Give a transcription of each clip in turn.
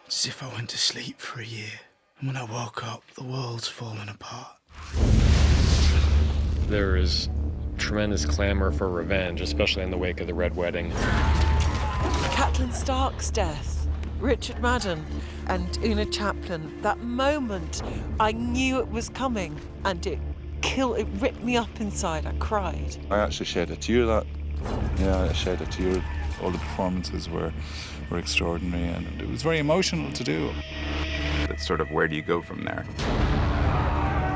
It's as if I went to sleep for a year, and when I woke up, the world's fallen apart. There is tremendous clamor for revenge, especially in the wake of the Red Wedding. Catelyn Stark's death, Richard Madden and Una Chaplin, that moment, I knew it was coming, and it ripped me up inside. I cried. I actually shed a tear that. Yeah, I shed a tear. All the performances were extraordinary, and it was very emotional to do. It's sort of, where do you go from there?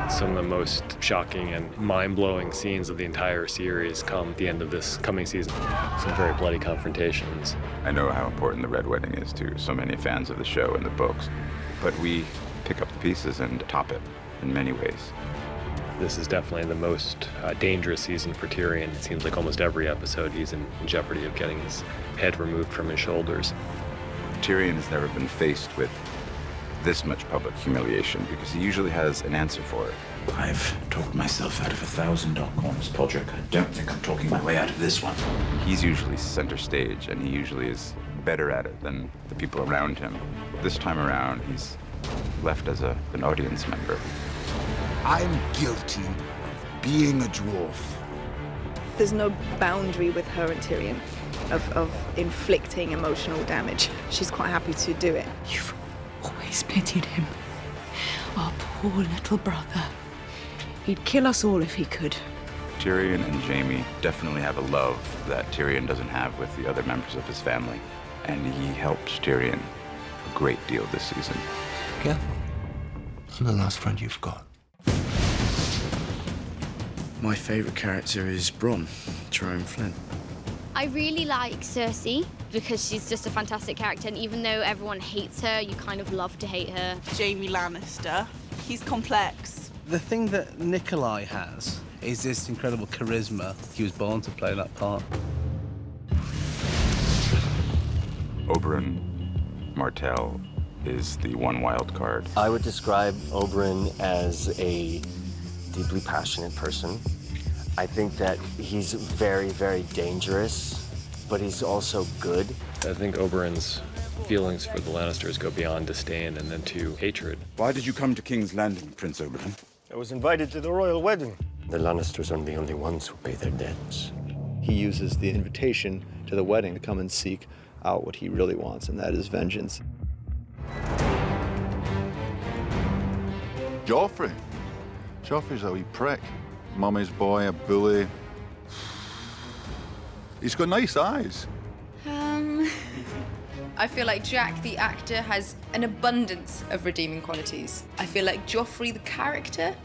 Some of the most shocking and mind-blowing scenes of the entire series come at the end of this coming season. Some very bloody confrontations. I know how important the Red Wedding is to so many fans of the show and the books, but we pick up the pieces and top it in many ways. This is definitely the most dangerous season for Tyrion. It seems like almost every episode he's in jeopardy of getting his head removed from his shoulders. Tyrion has never been faced with this much public humiliation because he usually has an answer for it. I've talked myself out of 1,000 dark corners, Podrick. I don't think I'm talking my way out of this one. He's usually center stage, and he usually is better at it than the people around him. This time around, he's left as an audience member. I'm guilty of being a dwarf. There's no boundary with her and Tyrion of inflicting emotional damage. She's quite happy to do it. You've always pitied him. Our poor little brother. He'd kill us all if he could. Tyrion and Jaime definitely have a love that Tyrion doesn't have with the other members of his family. And he helped Tyrion a great deal this season. Careful. I'm the last friend you've got. My favourite character is Bronn, Jerome Flynn. I really like Cersei because she's just a fantastic character, and even though everyone hates her, you kind of love to hate her. Jaime Lannister. He's complex. The thing that Nikolai has is this incredible charisma. He was born to play that part. Oberyn Martell is the one wild card. I would describe Oberyn as a deeply passionate person. I think that he's very, very dangerous, but he's also good. I think Oberyn's feelings for the Lannisters go beyond disdain and then to hatred. Why did you come to King's Landing, Prince Oberyn? I was invited to the royal wedding. The Lannisters aren't the only ones who pay their debts. He uses the invitation to the wedding to come and seek out what he really wants, and that is vengeance. Joffrey. Joffrey's a wee prick. Mummy's boy, a bully. He's got nice eyes. I feel like Jack, the actor, has an abundance of redeeming qualities. I feel like Joffrey, the character,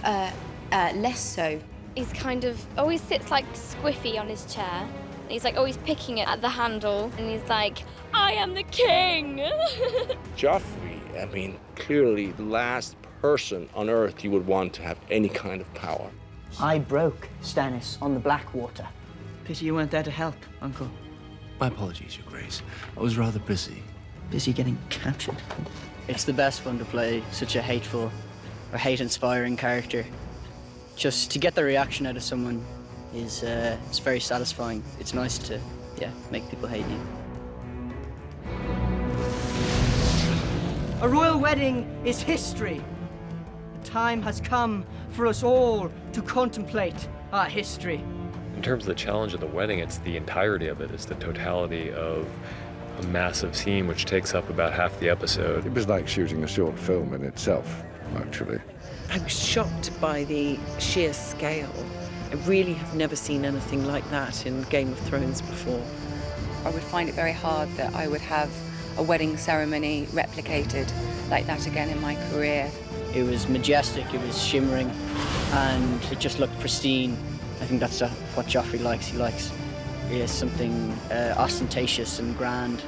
less so. He's kind of always sits like squiffy on his chair. He's like always picking it at the handle, and he's like, I am the king! Joffrey, I mean, clearly the last person on Earth you would want to have any kind of power. I broke Stannis on the Blackwater. Pity you weren't there to help, Uncle. My apologies, Your Grace. I was rather busy. Busy getting captured. It's the best fun to play such a hateful or hate-inspiring character. Just to get the reaction out of someone is it's very satisfying. It's nice to, make people hate you. A royal wedding is history. The time has come for us all to contemplate our history. In terms of the challenge of the wedding, it's the entirety of it. It's the totality of a massive scene which takes up about half the episode. It was like shooting a short film in itself, actually. I was shocked by the sheer scale. I really have never seen anything like that in Game of Thrones before. I would find it very hard that I would have a wedding ceremony replicated like that again in my career. It was majestic, it was shimmering, and it just looked pristine. I think that's what Joffrey likes. He likes something ostentatious and grand.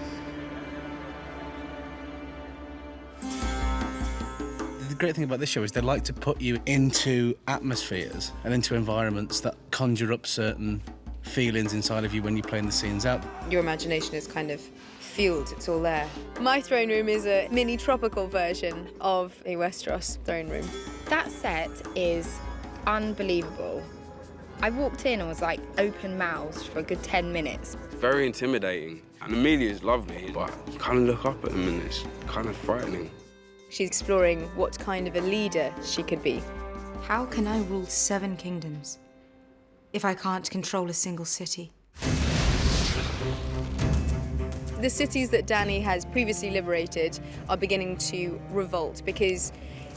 The great thing about this show is they like to put you into atmospheres and into environments that conjure up certain feelings inside of you when you're playing the scenes out. Your imagination is kind of fueled, it's all there. My throne room is a mini tropical version of a Westeros throne room. That set is unbelievable. I walked in and was like open-mouthed for a good 10 minutes. Very intimidating. And Amelia's lovely, but you kind of look up at them and it's kind of frightening. She's exploring what kind of a leader she could be. How can I rule 7 kingdoms if I can't control a single city? The cities that Dany has previously liberated are beginning to revolt because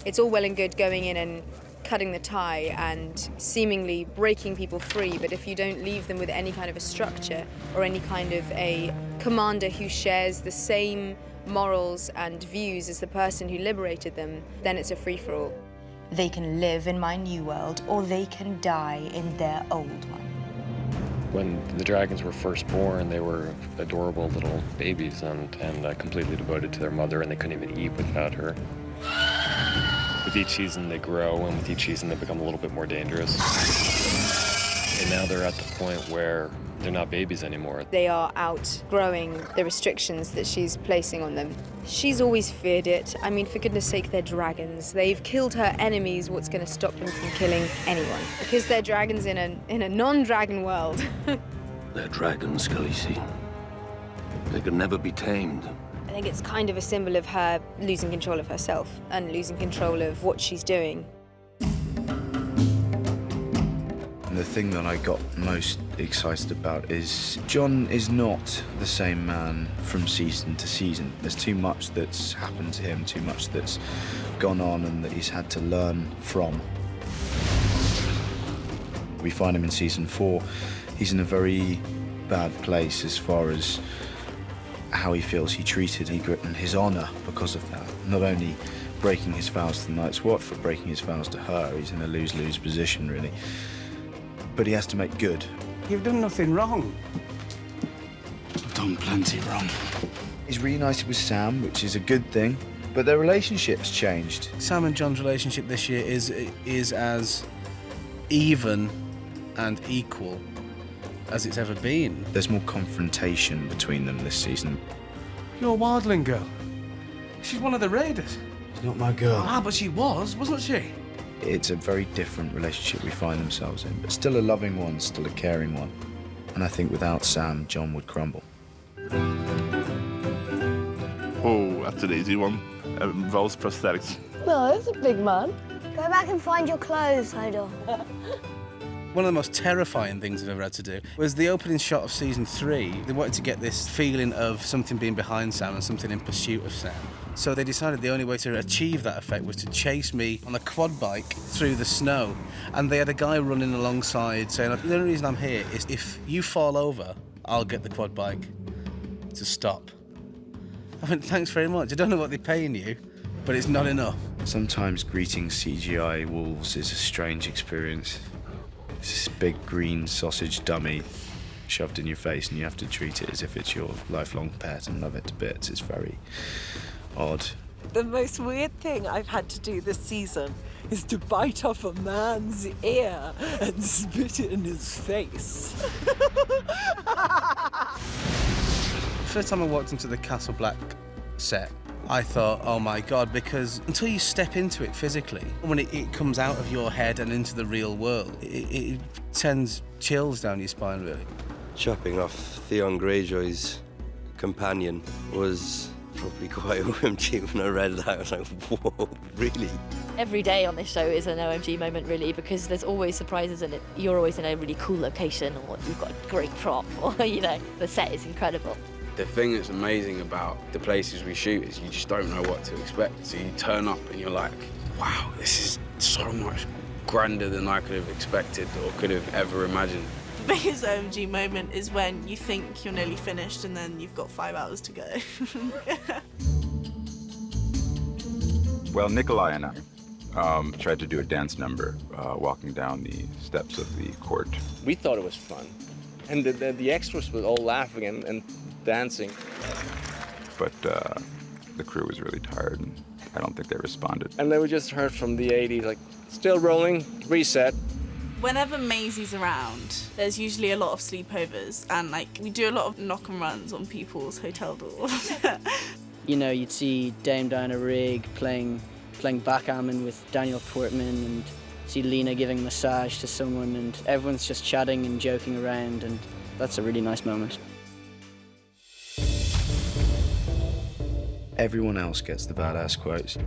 it's all well and good going in and cutting the tie and seemingly breaking people free, but if you don't leave them with any kind of a structure or any kind of a commander who shares the same morals and views as the person who liberated them, then it's a free-for-all. They can live in my new world or they can die in their old one. When the dragons were first born, they were adorable little babies and completely devoted to their mother, and they couldn't even eat without her. With each season they grow, and with each season they become a little bit more dangerous. And now they're at the point where they're not babies anymore. They are outgrowing the restrictions that she's placing on them. She's always feared it. I mean, for goodness sake, they're dragons. They've killed her enemies. What's going to stop them from killing anyone? Because they're dragons in a non-dragon world. They're dragons, Khaleesi. They can never be tamed. I think it's kind of a symbol of her losing control of herself and losing control of what she's doing. The thing that I got most excited about is Jon is not the same man from season to season. There's too much that's happened to him, too much that's gone on and that he's had to learn from. We find him in season 4. He's in a very bad place as far as how he feels he treated Ygritte and his honour because of that. Not only breaking his vows to the Night's Watch, but breaking his vows to her. He's in a lose-lose position, really. But he has to make good. You've done nothing wrong. I've done plenty wrong. He's reunited with Sam, which is a good thing, but their relationship's changed. Sam and Jon's relationship this year is as even and equal as it's ever been. There's more confrontation between them this season. Your wildling girl. She's one of the raiders. She's not my girl. Ah, but she was, wasn't she? It's a very different relationship we find themselves in, but still a loving one, still a caring one. And I think without Sam, Jon would crumble. Oh, that's an easy one. It involves prosthetics. No, it's a big man. Go back and find your clothes, Hodor. One of the most terrifying things I've ever had to do was the opening shot of season 3. They wanted to get this feeling of something being behind Sam and something in pursuit of Sam. So they decided the only way to achieve that effect was to chase me on a quad bike through the snow. And they had a guy running alongside saying, the only reason I'm here is if you fall over, I'll get the quad bike to stop. I went, thanks very much. I don't know what they're paying you, but it's not enough. Sometimes greeting CGI wolves is a strange experience. It's this big green sausage dummy shoved in your face and you have to treat it as if it's your lifelong pet and love it to bits. It's very odd. The most weird thing I've had to do this season is to bite off a man's ear and spit it in his face. First time I walked into the Castle Black set, I thought, oh my God, because until you step into it physically, when it comes out of your head and into the real world, it sends chills down your spine, really. Chopping off Theon Greyjoy's companion was probably quite OMG. When I read that, I was like, whoa, really? Every day on this show is an OMG moment, really, because there's always surprises in it. You're always in a really cool location, or you've got a great prop, or, the set is incredible. The thing that's amazing about the places we shoot is you just don't know what to expect. So you turn up and you're like, wow, this is so much grander than I could have expected or could have ever imagined. biggest OMG moment is when you think you're nearly finished and then you've got 5 hours to go. Well, Nikolai and I tried to do a dance number walking down the steps of the court. We thought it was fun. And the extras were all laughing and dancing. But the crew was really tired, and I don't think they responded. And then we just heard from the 80s, like, still rolling, reset. Whenever Maisie's around, there's usually a lot of sleepovers, and like we do a lot of knock and runs on people's hotel doors. You know, you'd see Dame Diana Rigg playing backgammon with Daniel Portman, and see Lena giving a massage to someone, and everyone's just chatting and joking around, and that's a really nice moment. Everyone else gets the badass quotes.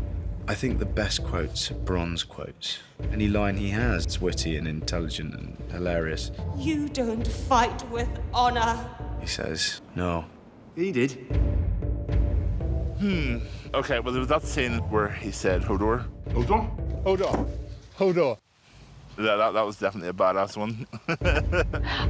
I think the best quotes are Bron's quotes. Any line he has is witty and intelligent and hilarious. You don't fight with honor. He says, no. He did. Okay, well, there was that scene where he said, Hodor. Hodor? Hodor. Hodor. That was definitely a badass one.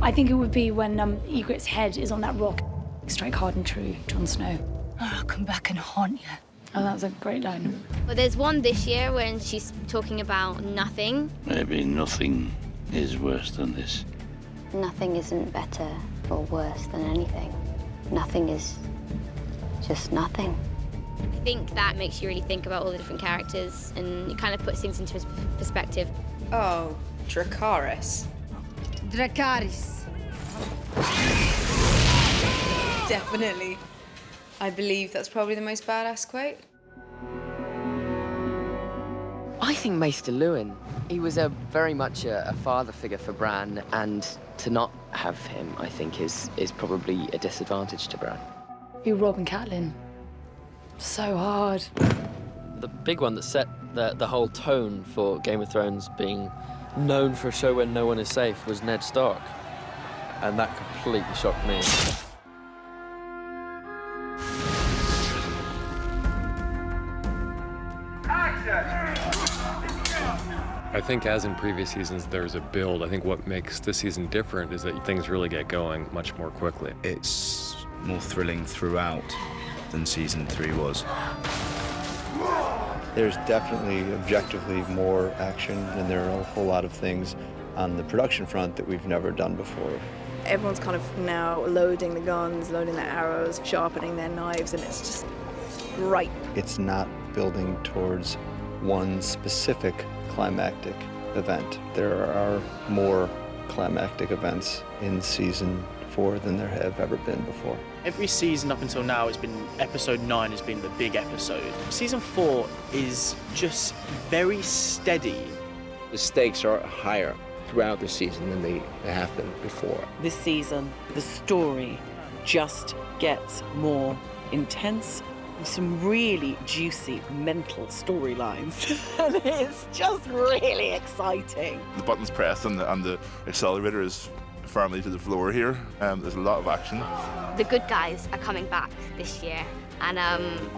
I think it would be when Ygritte's head is on that rock. Strike hard and true, Jon Snow. I'll come back and haunt you. Oh, that was a great line. Well, there's one this year when she's talking about nothing. Maybe nothing is worse than this. Nothing isn't better or worse than anything. Nothing is just nothing. I think that makes you really think about all the different characters and it kind of puts things into perspective. Oh, Dracarys. Dracarys. Definitely. I believe that's probably the most badass quote. I think Maester Luwin. He was very much a father figure for Bran, and to not have him, I think, is probably a disadvantage to Bran. Be Rob and Catelyn. So hard. The big one that set the whole tone for Game of Thrones being known for a show where no one is safe was Ned Stark. And that completely shocked me. I think as in previous seasons, there's a build. I think what makes this season different is that things really get going much more quickly. It's more thrilling throughout than season 3 was. There's definitely objectively more action, and there are a whole lot of things on the production front that we've never done before. Everyone's kind of now loading the guns, loading their arrows, sharpening their knives, and it's just right. It's not building towards one specific climactic event. There are more climactic events in season 4 than there have ever been before. Every season up until now has been, episode 9 has been the big episode. Season 4 is just very steady. The stakes are higher throughout the season than they have been before. This season, the story just gets more intense. Some really juicy mental storylines. And it's just really exciting. The button's pressed and the accelerator is firmly to the floor here. There's a lot of action. The good guys are coming back this year, and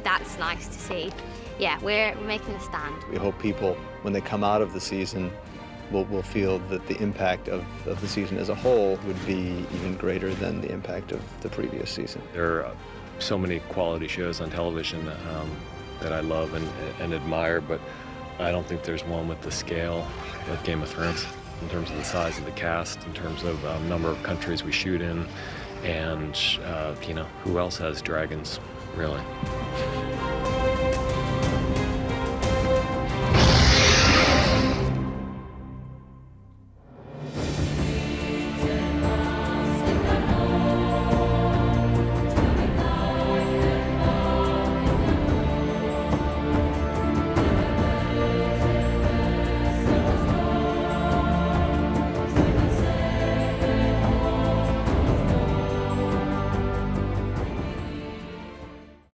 that's nice to see. Yeah, we're making a stand. We hope people, when they come out of the season, will feel that the impact of the season as a whole would be even greater than the impact of the previous season. There are so many quality shows on television that I love and admire, but I don't think there's one with the scale of Game of Thrones in terms of the size of the cast, in terms of number of countries we shoot in, and you know, who else has dragons, really?